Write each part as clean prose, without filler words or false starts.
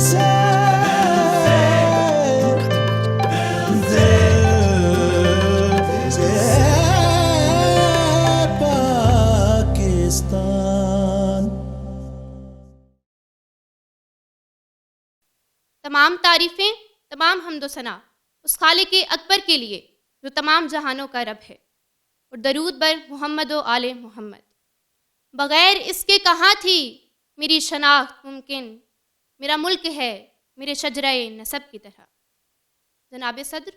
تمام تعریفیں، تمام حمد و ثنا اس خالق اکبر کے لیے جو تمام جہانوں کا رب ہے، اور درود بر محمد و آل محمد۔ بغیر اس کے کہاں تھی میری شناخت ممکن، میرا ملک ہے میرے شجرہ نسب کی طرح۔ جناب صدر،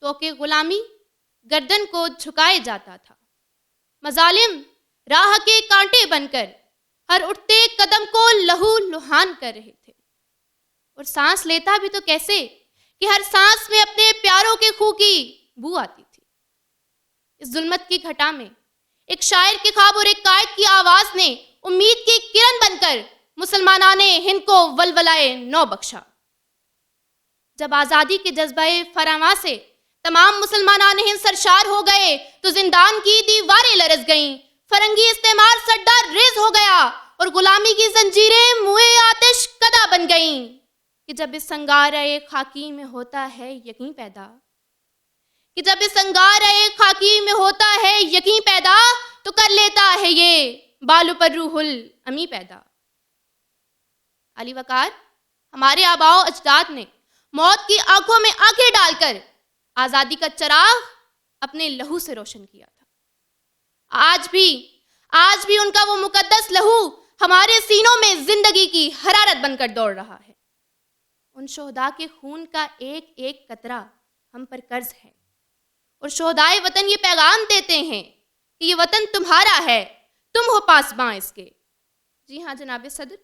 تو کہ غلامی گردن کو جھکائے جاتا تھا، مظالم راہ کے کانٹے بن کر ہر اٹھتے قدم کو لہو لہان کر رہے تھے، اور سانس لیتا بھی تو کیسے کہ ہر سانس میں اپنے پیاروں کے خون کی بو آتی تھی۔ اس ظلمت کی گھٹا میں ایک شاعر کے خواب اور ایک قائد کی آواز نے امید کی کرن بن کر مسلمانان ہند کو ولولائے نو بخشا۔ جب آزادی کے جذبہ فراواں سے تمام مسلمانان ہند سرشار ہو گئے تو زندان کی دیواریں لرز گئیں، فرنگی استعمار سردار ریز ہو گیا اور غلامی کی زنجیریں موئے آتش کدا بن گئیں کہ جب اس سنگارۂ خاکی میں ہوتا ہے یقین پیدا، کہ جب اس سنگارۂ خاکی میں ہوتا ہے یقین پیدا تو کر لیتا ہے یہ بالو پر روح الامی پیدا۔ علی وقار، ہمارے آباء و اجداد نے موت کی آنکھوں میں آنکھیں ڈال کر آزادی کا چراغ اپنے لہو سے روشن کیا تھا۔ آج بھی ان کا وہ مقدس لہو ہمارے سینوں میں زندگی کی حرارت بن کر دوڑ رہا ہے۔ ان شہداء کے خون کا ایک ایک قطرہ ہم پر قرض ہے، اور شہدائے وطن یہ پیغام دیتے ہیں کہ یہ وطن تمہارا ہے، تم ہو پاسباں اس کے۔ جی ہاں جناب صدر،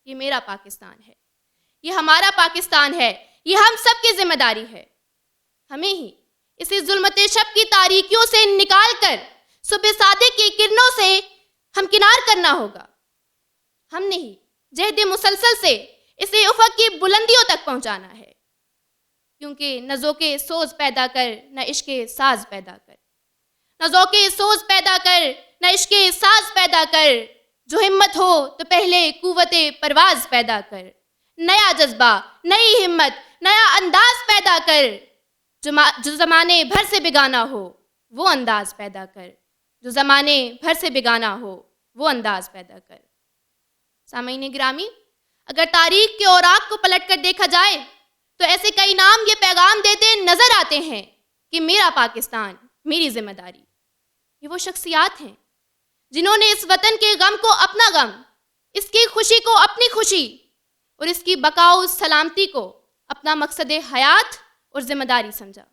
یہ میرا پاکستان ہے، یہ ہمارا پاکستان ہے، یہ ہم سب کی ذمہ داری ہے۔ ہمیں ہی اسی ظلمت شب کی تاریکیوں سے نکال کر صبح صادق کی کرنوں سے ہمکنار کرنا ہوگا۔ ہم نے ہی جہد مسلسل سے اسے افق کی بلندیوں تک پہنچانا ہے، کیونکہ نہ ذوق سوز پیدا کر نہ عشق ساز پیدا کر، نہ ذوق سوز پیدا کر نہ عشق ساز پیدا کر، جو ہمت ہو تو پہلے قوت پرواز پیدا کر، نیا جذبہ نئی ہمت نیا انداز پیدا کر، جو زمانے بھر سے بیگانہ ہو وہ انداز پیدا کر، جو زمانے بھر سے بیگانہ ہو وہ انداز پیدا کر۔ سامعین گرامی، اگر تاریخ کے اوراق کو پلٹ کر دیکھا جائے تو ایسے کئی نام یہ پیغام دیتے نظر آتے ہیں کہ میرا پاکستان میری ذمہ داری۔ یہ وہ شخصیات ہیں جنہوں نے اس وطن کے غم کو اپنا غم، اس کی خوشی کو اپنی خوشی اور اس کی بقا و سلامتی کو اپنا مقصد حیات اور ذمہ داری سمجھا۔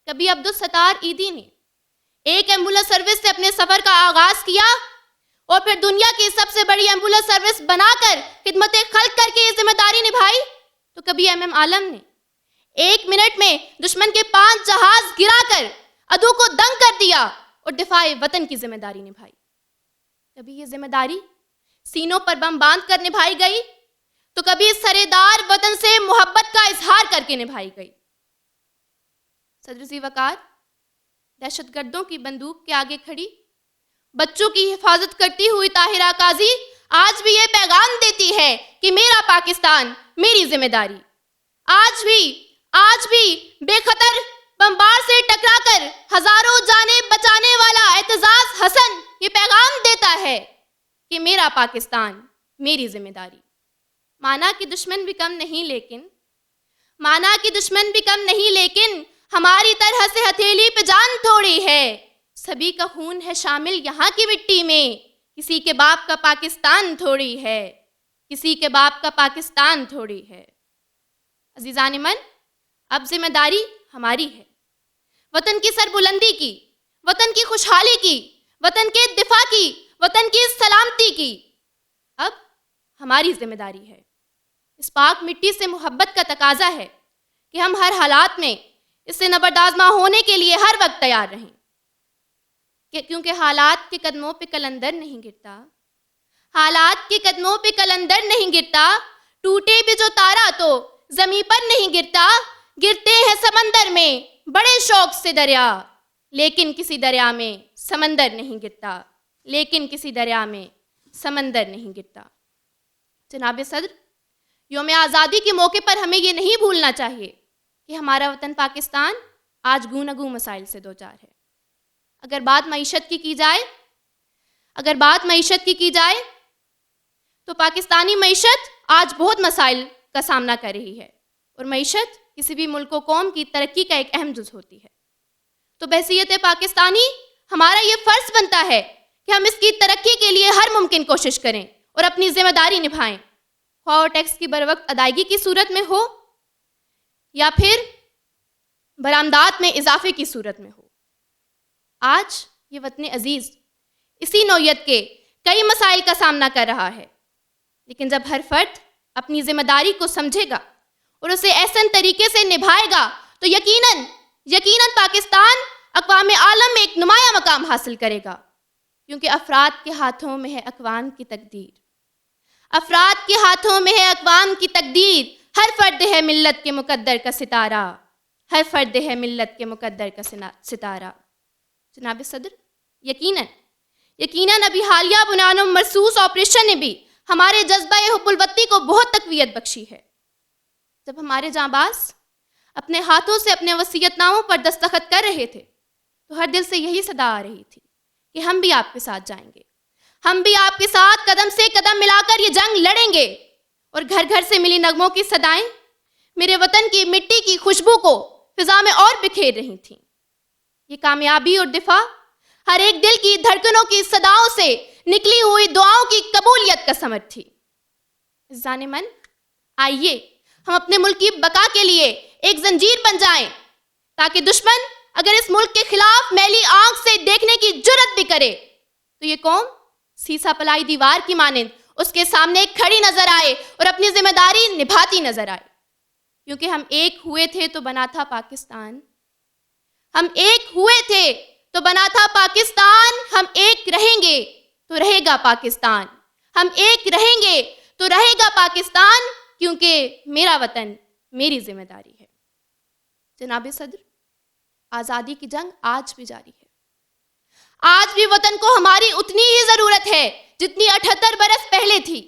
کبھی عبدالستار عیدی نے ایک ایمبولینس سروس سے اپنے سفر کا آغاز کیا اور پھر دنیا کی سب سے بڑی ایمبولینس سروس بنا کر خدمت خلق کر کے یہ ذمہ داری نبھائی، تو کبھی ایم عالم نے 1 منٹ میں دشمن کے 5 جہاز گرا کر عدو کو دنگ کر دیا اور دفاع وطن کی ذمہ داری نبھائی۔ کبھی یہ ذمہ داری سینوں پر بم باندھ کر نبھائی گئی تو کبھی سرےدار وطن سے محبت کا اظہار کر کے نبھائی گئی۔ صدر ذی وقار، دہشت گردوں کی بندوق کے آگے کھڑی بچوں کی حفاظت کرتی ہوئی طاہرہ قاضی آج بھی یہ پیغام دیتی ہے کہ میرا پاکستان میری ذمہ داری۔ آج بھی بے خطر بمبار سے ٹکرا کر ہزاروں جانیں بچانے والا اعتزاز حسن یہ پیغام دیتا ہے کہ میرا پاکستان میری ذمہ داری۔ مانا کہ دشمن بھی کم نہیں لیکن ہماری طرح سے ہتھیلی پہ جان تھوڑی ہے، سبھی کا خون ہے شامل یہاں کی مٹی میں، کسی کے باپ کا پاکستان تھوڑی ہے، کسی کے باپ کا پاکستان تھوڑی ہے۔ عزیزان من، اب ذمہ داری ہماری ہے، وطن کی سربلندی کی، وطن کی خوشحالی کی، وطن کے دفاع کی، وطن کی سلامتی کی۔ اب ہماری ذمہ داری ہے، اس پاک مٹی سے محبت کا تقاضا ہے کہ ہم ہر حالات میں اس سے نبردآزماں ہونے کے لیے ہر وقت تیار رہیں، کیونکہ حالات کے قدموں پہ کلندر نہیں گرتا، حالات کے قدموں پہ کلندر نہیں گرتا، ٹوٹے بھی جو تارا تو زمیں پر نہیں گرتا، گرتے ہیں سمندر میں بڑے شوق سے دریا، لیکن کسی دریا میں سمندر نہیں گرتا، لیکن کسی دریا میں سمندر نہیں گرتا۔ جناب صدر، یوم آزادی کے موقع پر ہمیں یہ نہیں بھولنا چاہیے کہ ہمارا وطن پاکستان آج گوناگوں مسائل سے دوچار ہے۔ اگر بات معیشت کی کی جائے تو پاکستانی معیشت آج بہت مسائل کا سامنا کر رہی ہے، اور معیشت کسی بھی ملک و قوم کی ترقی کا ایک اہم جز ہوتی ہے۔ تو بحیثیت پاکستانی ہمارا یہ فرض بنتا ہے کہ ہم اس کی ترقی کے لیے ہر ممکن کوشش کریں اور اپنی ذمہ داری نبھائیں، خواہ ٹیکس کی بروقت ادائیگی کی صورت میں ہو یا پھر برآمدات میں اضافے کی صورت میں ہو۔ آج یہ وطن عزیز اسی نوعیت کے کئی مسائل کا سامنا کر رہا ہے، لیکن جب ہر فرد اپنی ذمہ داری کو سمجھے گا اور اسے احسن طریقے سے نبھائے گا تو یقیناً پاکستان اقوام عالم میں ایک نمایاں مقام حاصل کرے گا، کیونکہ افراد کے ہاتھوں میں ہے اقوام کی تقدیر۔ افراد کے ہاتھوں میں ہے اقوام کی تقدیر، ہر فرد ہے ملت کے مقدر کا ستارہ، ہر فرد ہے ملت کے مقدر کا ستارہ۔ جناب صدر، یقیناً ابھی حالیہ بنیاد مرصوص آپریشن نے بھی ہمارے جذبہ حب الوطنی کو بہت تقویت بخشی ہے۔ جب ہمارے جانباز اپنے ہاتھوں سے اپنے وصیت ناموں پر دستخط کر رہے تھے تو ہر دل سے یہی صدا آ رہی تھی کہ ہم بھی آپ کے ساتھ جائیں گے، ہم بھی آپ کے ساتھ قدم سے قدم ملا کر یہ جنگ لڑیں گے۔ اور گھر گھر سے ملی نغموں کی صدائیں میرے وطن کی مٹی کی خوشبو کو فضا میں اور بکھیر رہی تھیں۔ یہ کامیابی اور دفاع ہر ایک دل کی دھڑکنوں کی صداؤں سے نکلی ہوئی دعاؤں کی قبولیت کا ثمر تھی۔ عزیزان من، آئیے ہم اپنے ملک کی بقا کے لیے ایک زنجیر بن جائیں، تاکہ دشمن اگر اس ملک کے خلاف میلی آنکھ سے دیکھنے کی جرت بھی کرے تو یہ قوم سیسا پلائی دیوار کی مانند اس کے سامنے کھڑی نظر آئے اور اپنی ذمہ داری نبھاتی نظر آئے، کیونکہ ہم ایک ہوئے تھے تو بنا تھا پاکستان، ہم ایک ہوئے تھے تو بنا تھا پاکستان، ہم ایک رہیں گے تو رہے گا پاکستان، ہم ایک رہیں گے تو رہے گا پاکستان، کیونکہ میرا وطن میری ذمہ داری ہے۔ جناب صدر، آزادی کی جنگ آج بھی جاری ہے۔ آج بھی وطن کو ہماری اتنی ہی ضرورت ہے جتنی 78 برس پہلے تھی۔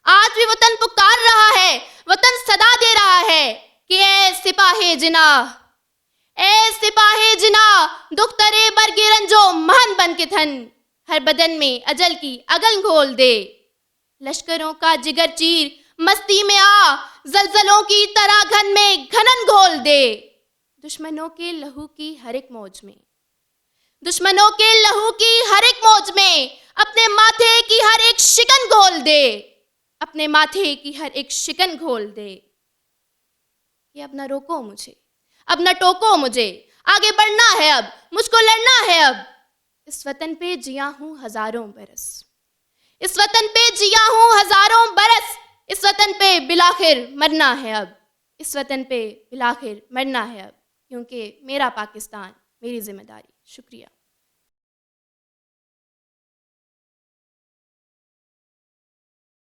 آج بھی وطن پکار رہا ہے، وطن صدا دے رہا ہے کہ اے سپاہی جناح، اے سپاہی جناح، دخترے برگ رنجو مہن بن کے تھن، ہر بدن میں اجل کی اگن گھول دے، لشکروں کا جگر چیر مستی میں آ، زلزلوں کی طرح گھن میں گھنن گھول دے، دشمنوں کے لہو کی ہر ایک موج میں، دشمنوں کے لہو کی ہر ایک موج میں اپنے ماتھے کی ہر ایک شکن گھول دے، اپنے ماتھے کی ہر ایک شکن گھول دے۔ یہ اب نہ روکو مجھے، اب نہ ٹوکو مجھے، آگے بڑھنا ہے اب، مجھ کو لڑنا ہے اب، اس وطن پہ جیا ہوں ہزاروں برس، اس وطن پہ جیا ہوں ہزاروں برس، اس وطن پہ بالآخر مرنا ہے اب، اس وطن پہ بالآخر مرنا ہے اب، کیونکہ میرا پاکستان میری ذمہ داری۔ شکریہ۔